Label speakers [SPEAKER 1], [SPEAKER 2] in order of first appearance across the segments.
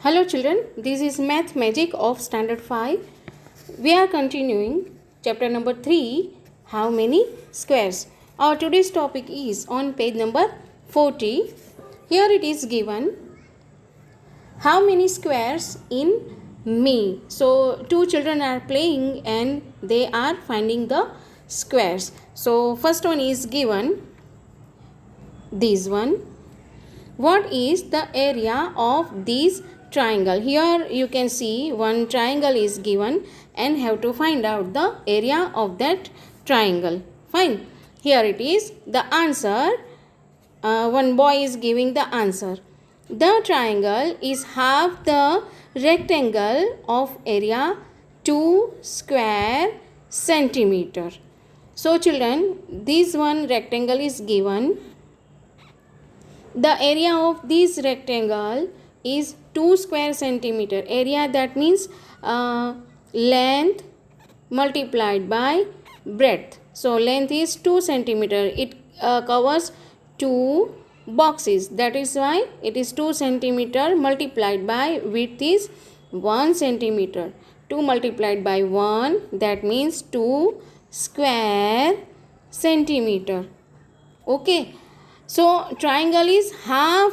[SPEAKER 1] Hello children, this is Math Magic of Standard 5. We are continuing chapter number 3, How Many Squares. Our today's topic is on page number 40. Here it is given, how many squares in me. So two children are playing and they are finding the squares. So first one is given, this one. What is the area of this triangle? Here you can see one triangle is given and have to find out the area of that triangle. Fine. Here it is. The answer, one boy is giving the answer. The triangle is half the rectangle of area 2 square centimeter. So children, this one rectangle is given. The area of this rectangle is 2 square centimeter. Area, that means length multiplied by breadth. So length is 2 centimeter. It covers 2 boxes. That is why it is 2 centimeter multiplied by width is 1 centimeter. 2 multiplied by 1, that means 2 square centimeter. Okay. So triangle is half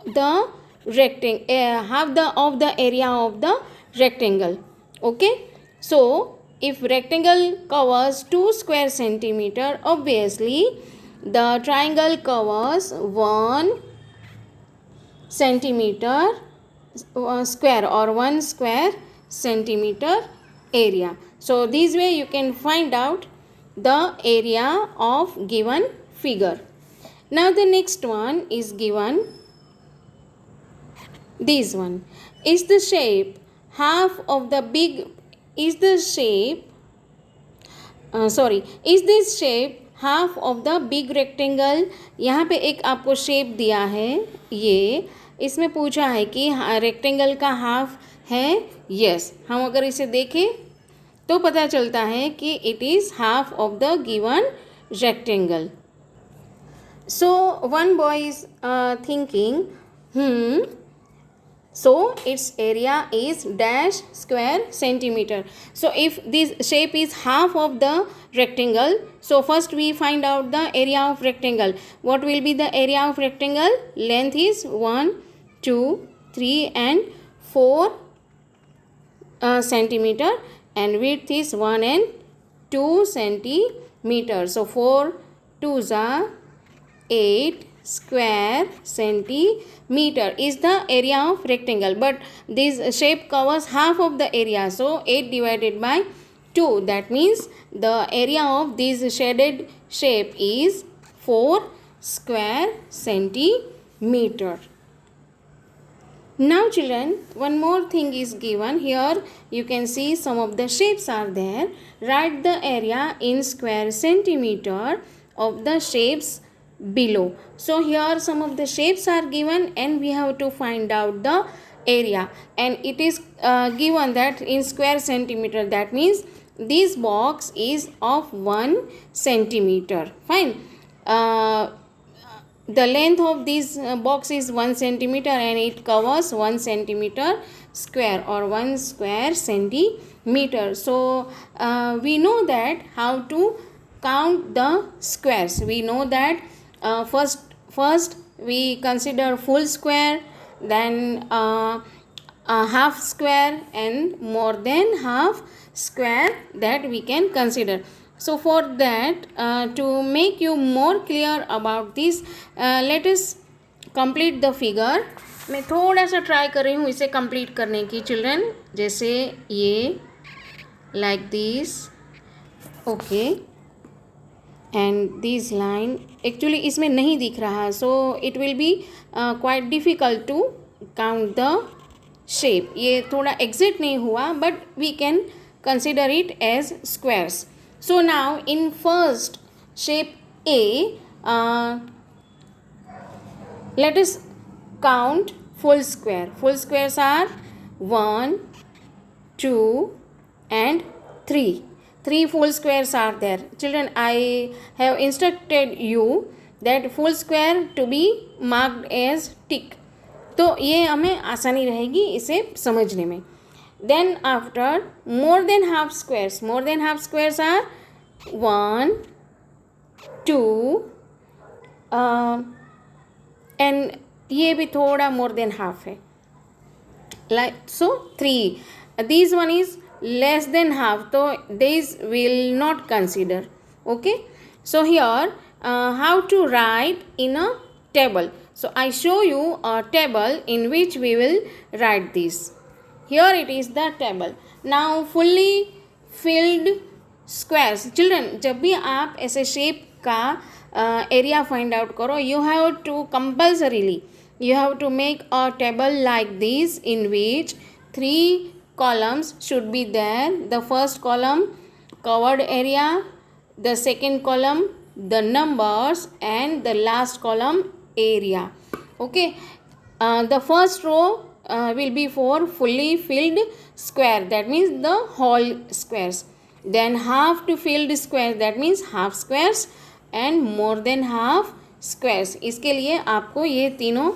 [SPEAKER 1] the rectangle, of the area of the rectangle. Okay. So if rectangle covers 2 square centimeter, obviously the triangle covers 1 centimeter square or 1 square centimeter area. So this way you can find out the area of given figure. Now the next one is given, this one. Is the shape half of the big, is this shape half of the big rectangle? यहाँ पे एक आपको shape दिया है, ये इसमें पूछा है कि रेक्टेंगल का हाफ है. यस, हम अगर इसे देखें तो पता चलता है कि it is half of the given rectangle. So one boy is thinking, so its area is dash square centimeter. So if this shape is half of the rectangle, so first we find out the area of rectangle. What will be the area of rectangle? Length is 1, 2, 3 and 4 centimeter and width is 1 and 2 centimeter. So 4 2s are 8 square centimeter is the area of rectangle, but this shape covers half of the area, so 8 divided by 2, that means the area of this shaded shape is 4 square centimeter. Now children, one more thing is given. Here you can see some of the shapes are there. Write the area in square centimeter of the shapes below. So here some of the shapes are given and we have to find out the area, and it is given that in square centimeter, that means this box is of 1 centimeter. Fine. The length of this box is 1 centimeter and it covers 1 centimeter square or 1 square centimeter. So we know that how to count the squares. We know that first we consider full square, then a half square and more than half square that we can consider. So for that, to make you more clear about this, let us complete the figure. मैं थोड़ा सा try कर रही हूँ इसे complete करने की children, जैसे ये like this. Okay. And this line actually इसमें नहीं दिख रहा, so it will be quite difficult to count the shape. ये थोड़ा exact नहीं हुआ, but we can consider it as squares. So now in first shape A, let us count full square. Full squares are 1, 2 and 3. 3 full squares are there. Children, I have instructed you that full square to be marked as tick. तो ये हमें आसानी रहेगी इसे समझने में. Then after more than half squares are 1, 2 and ये भी थोड़ा more than half है, like so 3. This one is less than half, so these will not consider. Okay, so here how to write in a table. So I show you a table in which we will write this. Here it is the table. Now fully filled squares. Children, जब भी आप ऐसे shape का area find out करो, you have to compulsorily you have to make a table like this in which 3 columns should be there. The first column covered area, the second column the numbers, and the last column area. Okay, the first row will be for fully filled square, that means the whole squares. Then half to filled square, that means half squares, and more than half squares. इसके लिए आपको ये तीनों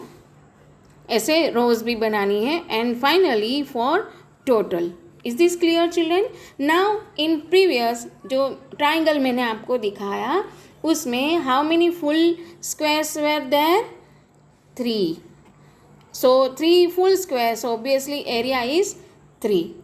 [SPEAKER 1] ऐसे रोज भी बनानी है. And finally for total. Is this clear children? Now in previous जो ट्राइंगल मैंने आपको दिखाया उसमें how many full squares were there? 3. So 3 full squares, obviously area is 3.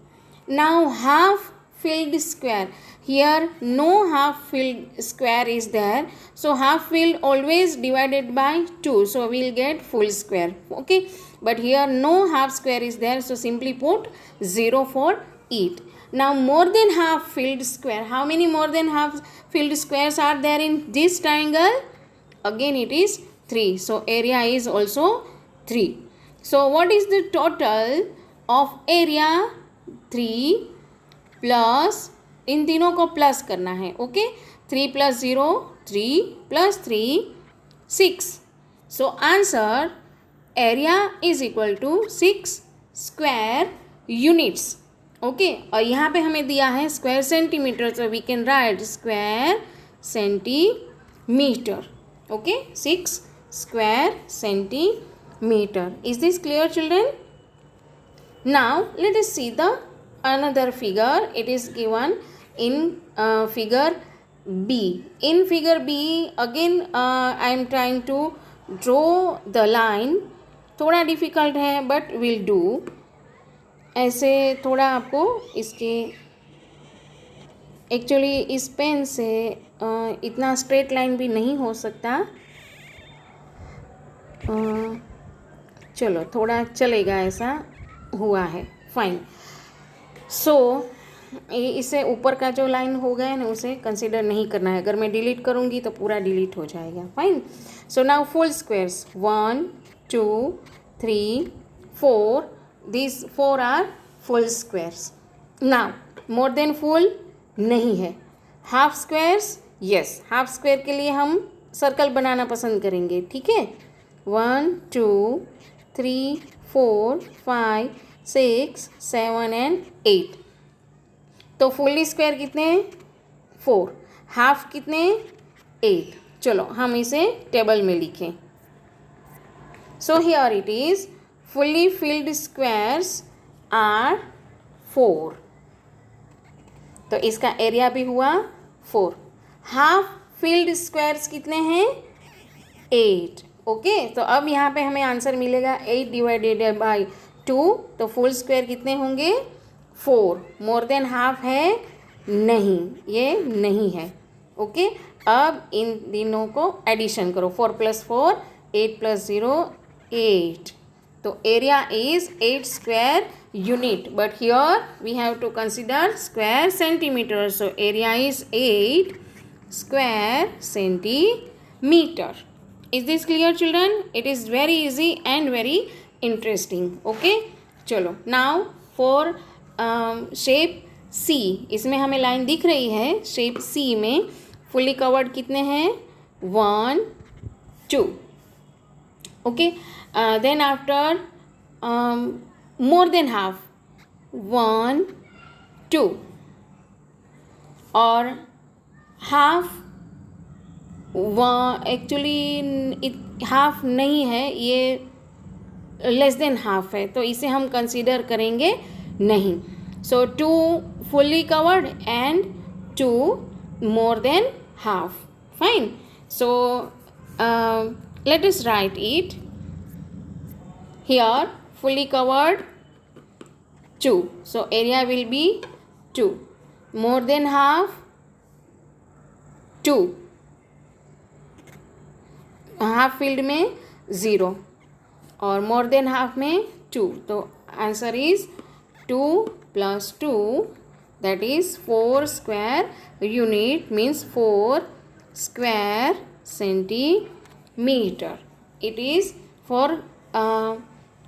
[SPEAKER 1] Now half filled square. Here no half filled square is there. So half filled always divided by 2. So we will get full square. Okay. But here no half square is there. So simply put 0 for it. Now more than half filled square. How many more than half filled squares are there in this triangle? Again it is 3. So area is also 3. So what is the total of area? 3 plus, इन तीनों को plus करना है. Okay, 3 plus 0, 3 plus 3, 6. So answer area is equal to 6 square units. Okay, और यहाँ पे हमें दिया है square centimetre, so we can write square centimeter. Okay, 6 square centimeter. Is this clear, children? Now let us see the another figure. It is given in figure B. In figure B again I am trying to draw the line. थोड़ा difficult है but will do. ऐसे थोड़ा आपको इसके actually इस pen से इतना straight line भी नहीं हो सकता. चलो थोड़ा चलेगा, ऐसा हुआ है. फाइन. सो इसे ऊपर का जो लाइन हो गया है ना उसे कंसिडर नहीं करना है. अगर मैं डिलीट करूँगी तो पूरा डिलीट हो जाएगा. Fine. So now full squares 1, 2, 3, 4. These 4 are full squares. Now more than full नहीं है. Half squares, yes, half square के लिए हम सर्कल बनाना पसंद करेंगे. ठीक है. 1, 2, 3, 4, 5, 6, 7 and 8. तो फुल्ली स्क्वायर कितने हैं? 4. हाफ कितने? 8. चलो हम इसे टेबल में लिखें. So here it is fully filled squares are 4. तो इसका एरिया भी हुआ 4. हाफ filled squares कितने हैं? 8. ओके, तो अब यहाँ पे हमें आंसर मिलेगा 8 डिवाइडेड बाई 2. तो फुल स्क्वायर कितने होंगे? 4. मोर देन हाफ है? नहीं, ये नहीं है. ओके, अब इन तीनों को एडिशन करो. 4 + 4, 8 + 0, 8. तो area is 8 square unit, but here we have to consider square centimeter. So area is 8 square centimeter. Is this clear, children? It is very easy and very interesting. Okay, चलो. Now for shape C. इसमें हमें line दिख रही है. Shape C में fully covered कितने हैं? 1, 2. Okay. Then after more than half 1, 2 और half एक्चुअली हाफ नहीं है, ये लेस देन हाफ है तो इसे हम कंसीडर करेंगे नहीं. सो 2 fully covered and 2 more than half. Fine. So let us write it here. Fully covered 2, so area will be 2. More than half 2, half field में 0 और मोर देन हाफ में 2. तो answer is 2 + 2 that is 4 square unit means 4 square centimeter. It is for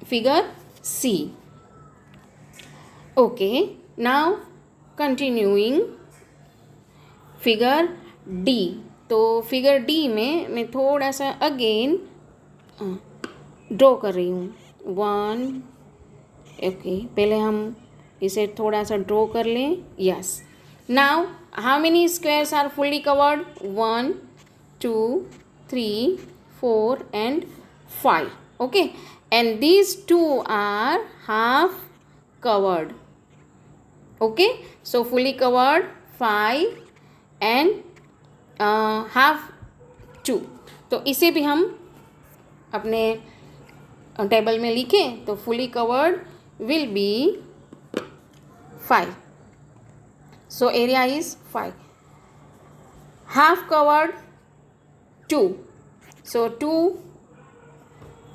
[SPEAKER 1] figure C. Okay, now continuing figure D. तो figure D में मैं थोड़ा सा again draw कर रही हूँ. 1. ओके, पहले हम इसे थोड़ा सा ड्रॉ कर लें. Yes. Now how many squares are fully covered? 1, 2, 3, 4 and 5. Okay, and these 2 are half covered. Okay, so fully covered 5 and half 2. तो इसे भी हम अपने टेबल में लिखें तो fully covered will be 5. So area is 5. Half covered 2. So 2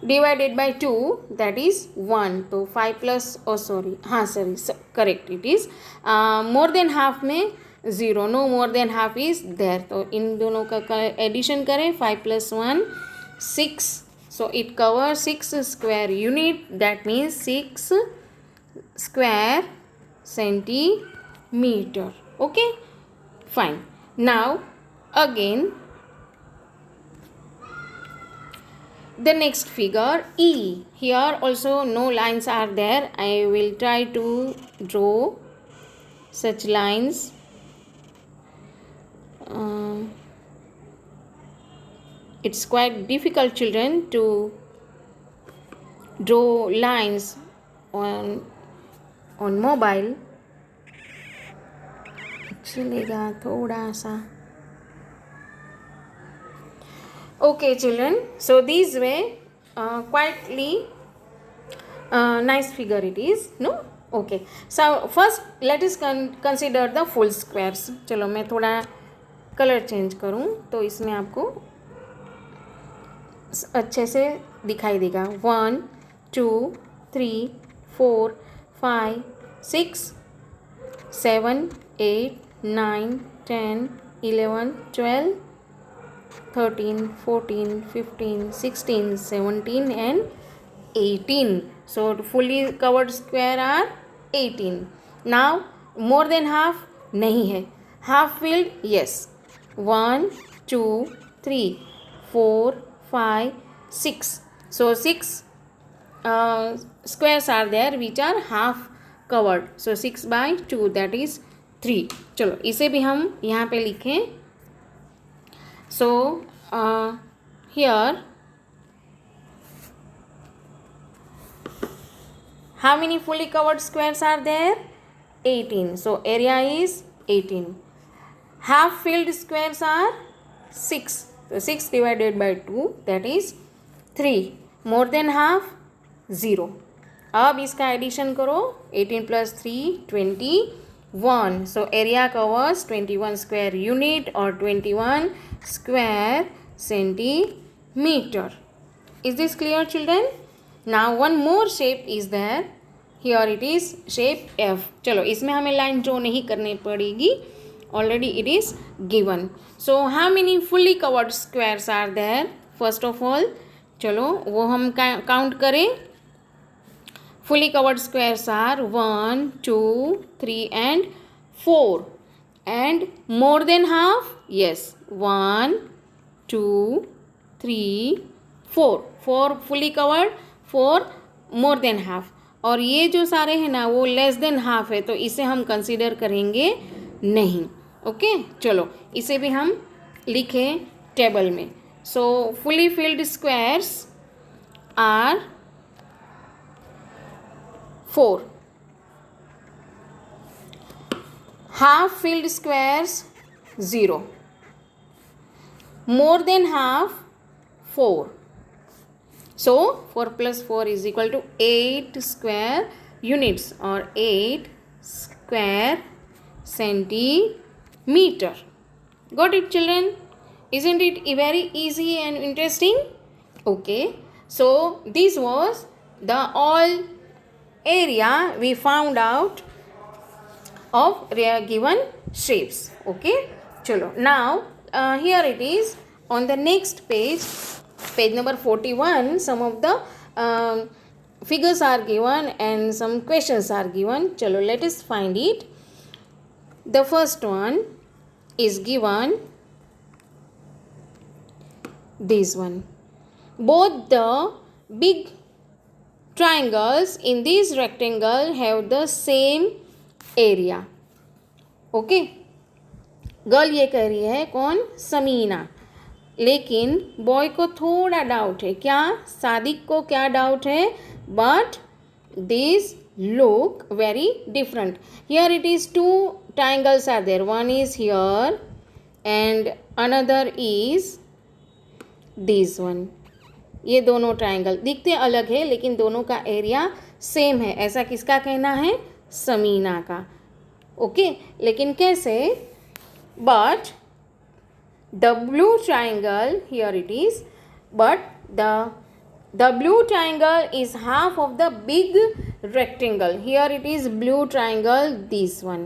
[SPEAKER 1] divided by 2 that is 1. तो 5 plus correct it is. More than half में 0. No more than half is there. तो इन दोनों का एडिशन करें. 5 + 1 6. So it cover 6 square unit. That means 6 square centimetre. Okay, fine. Now again the next figure E. Here also no lines are there. I will try to draw such lines. It's quite difficult, children, to draw lines on mobile. चलेगा थोड़ा सा. Okay, children, so these were quietly nice figure it is, no? Okay, so first let us consider the full squares. चलो मैं थोड़ा colour change करूँ तो इसमें आपको अच्छे से दिखाई देगा. 1, 2, 3, 4, 5, 6, 7, 8, 9, 10, 11, 12, 13, 14, 15, 16, 17 and 18. So fully covered square are 18. Now more than half नहीं है. Half filled, yes. 1, 2, 3, 4, 5, 6. So 6 squares are there which are half covered. So 6 by 2 that is 3. चलो इसे भी हम यहाँ पे लिखें. So here how many fully covered squares are there? 18. So area is 18. Half filled squares are 6. So 6 divided by 2 that is 3. More than half 0. अब इसका addition करो. 18 + 3 21. So area covers 21 square unit or 21 square centimeter. Is this clear, children? Now one more shape is there. Here it is shape F. चलो इसमें हमें line draw नहीं करनी पड़ेगी. Already it is given. So how many fully covered squares are there? First of all, चलो वो हम count करें. Fully covered squares are 1, 2, 3 and 4. And more than half? Yes. 1, 2, 3, 4. 4 fully covered, 4 more than half. और ये जो सारे हैं ना वो लेस देन हाफ है तो इसे हम कंसीडर करेंगे नहीं. ओके, चलो इसे भी हम लिखें टेबल में. So fully filled squares are 4. Half filled squares 0. More than half 4. So 4 plus 4 is equal to 8 square units or 8 square centimeter. Got it, children? Isn't it very easy and interesting? Okay, so this was the all area we found out of given shapes. Okay, chalo. Now here it is on the next page, page number 41. Some of the figures are given and some questions are given. Chalo, let us find it. The first one is given this one. Both the big triangles in this rectangle have the same area. Okay, girl ये कह रही है कौन? समीना. लेकिन boy को थोड़ा doubt है. क्या? सादिक को क्या डाउट है? But this look very different. Here it is two triangles are there. One is here and another is this one. ये दोनों ट्राइंगल दिखते अलग है लेकिन दोनों का एरिया सेम है. ऐसा किसका कहना है? समीना का. ओके, लेकिन कैसे? But the blue triangle, here it is, but the blue triangle is half of the big rectangle. Here it is blue triangle, this one,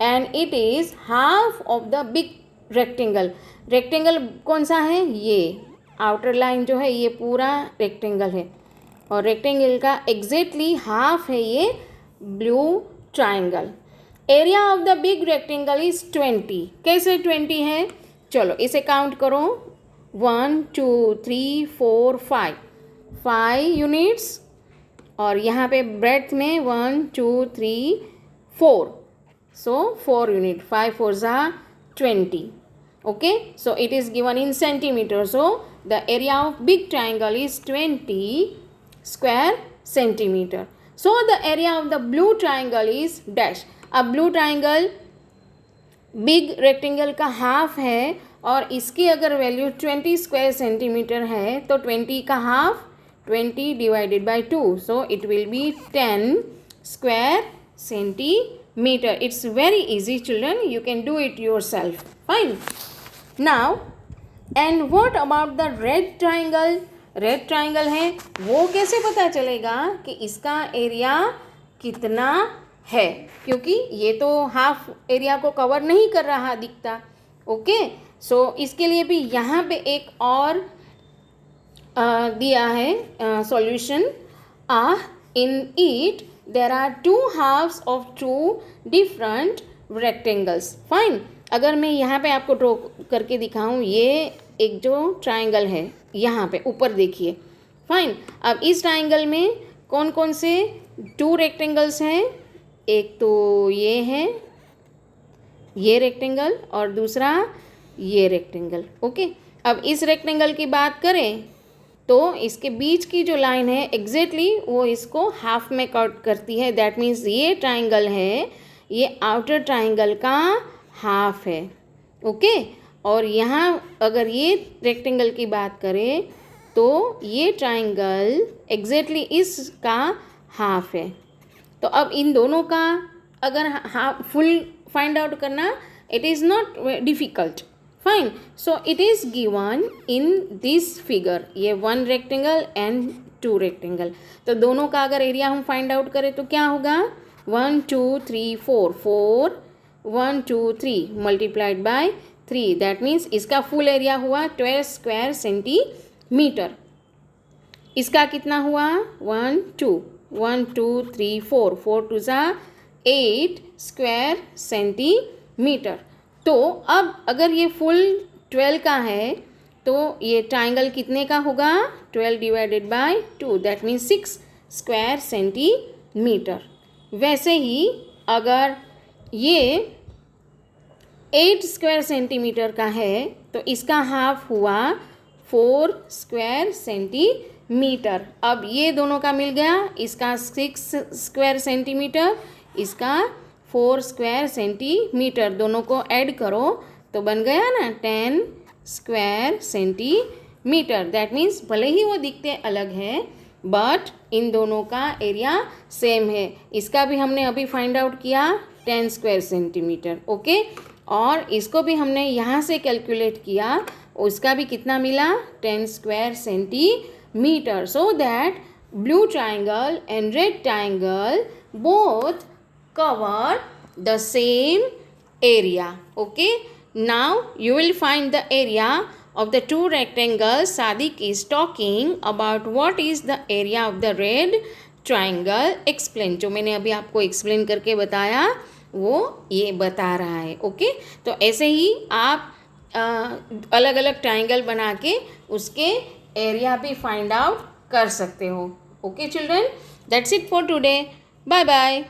[SPEAKER 1] and it is half of the big rectangle. rectangle कौन सा है? ये outer line जो है ये पूरा rectangle है और रेक्टेंगल का एग्जैक्टली हाफ है ये blue triangle. Area of the big rectangle is 20. कैसे 20 है? चलो इसे काउंट करो. 1 2 3 4 5 यूनिट्स और यहाँ पे ब्रेड्थ में 1 2 3 4. सो 4 यूनिट. 5 4 ज़ा 20. Okay, so it is given in centimeter. So the area of big triangle is 20 square centimeter. So the area of the blue triangle is dash. अब blue triangle big rectangle का half है और इसकी अगर value 20 square centimetre है तो 20 का half 20 divided by 2. So it will be 10 square centimeter. It's very easy, children. You can do it yourself. Fine. Now, and what about the red triangle? Red triangle है, वो कैसे पता चलेगा कि इसका एरिया कितना है? क्योंकि ये तो हाफ एरिया को कवर नहीं कर रहा दिखता. ओके, सो इसके लिए भी यहाँ पे एक और दिया है solution. In it there are 2 halves of 2 different rectangles. Fine. अगर मैं यहाँ पे आपको ड्रॉ करके दिखाऊं, ये एक जो ट्राइंगल है यहाँ पे ऊपर देखिए. फाइन. अब इस ट्राइंगल में कौन कौन से 2 रेक्टेंगल्स हैं? एक तो ये है, ये रेक्टेंगल, और दूसरा ये रेक्टेंगल. ओके, अब इस रेक्टेंगल की बात करें तो इसके बीच की जो लाइन है एग्जैक्टली वो इसको हाफ में कट करती है. दैट मीन्स ये ट्राइंगल है, ये आउटर ट्राइंगल का हाफ है. ओके, और यहाँ अगर ये रेक्टेंगल की बात करें तो ये ट्राइंगल एग्जैक्टली इसका हाफ है. तो अब इन दोनों का अगर हाफ फुल फाइंड आउट करना, it is not difficult. Fine. So it is given in this figure. ये 1 रेक्टेंगल एंड 2 रेक्टेंगल. तो दोनों का अगर एरिया हम फाइंड आउट करें तो क्या होगा? 1 2 3 4 4 1 2 3 मल्टीप्लाइड बाय 3. दैट मीन्स इसका फुल एरिया हुआ 12 स्क्वायर सेंटीमीटर. इसका कितना हुआ? 1 2 1 2 3 4 4 2 ज़ा 8 स्क्वायर सेंटीमीटर. तो अब अगर ये फुल 12 का है तो ये ट्राइंगल कितने का होगा? 12 divided by 2. That means 6 square centimetre. वैसे ही अगर ये 8 स्क्वायर सेंटीमीटर का है तो इसका हाफ हुआ 4 स्क्वायर सेंटीमीटर. मीटर। अब ये दोनों का मिल गया, इसका 6 स्क्वायर सेंटीमीटर, इसका 4 स्क्वायर सेंटीमीटर, दोनों को ऐड करो तो बन गया ना 10 स्क्वायर सेंटीमीटर। दैट मीन्स भले ही वो दिखते अलग हैं बट इन दोनों का एरिया सेम है। इसका भी हमने अभी फाइंड आउट किया 10 स्क्वायर सेंटीमीटर, ओके। और इसको भी हमने यहाँ से कैलकुलेट किया, उसका भी कितना मिला 10 square centimetre. So that blue triangle and red triangle both cover the same area, okay. Now you will find the area of the two rectangles. Sadiq is talking about what is the area of the red triangle. Explain, जो मैंने अभी आपको explain करके बताया वो ये बता रहा है, ओके। तो ऐसे ही आप अलग अलग ट्राइंगल बना के उसके एरिया भी फाइंड आउट कर सकते हो, okay children. That's it for today, bye bye.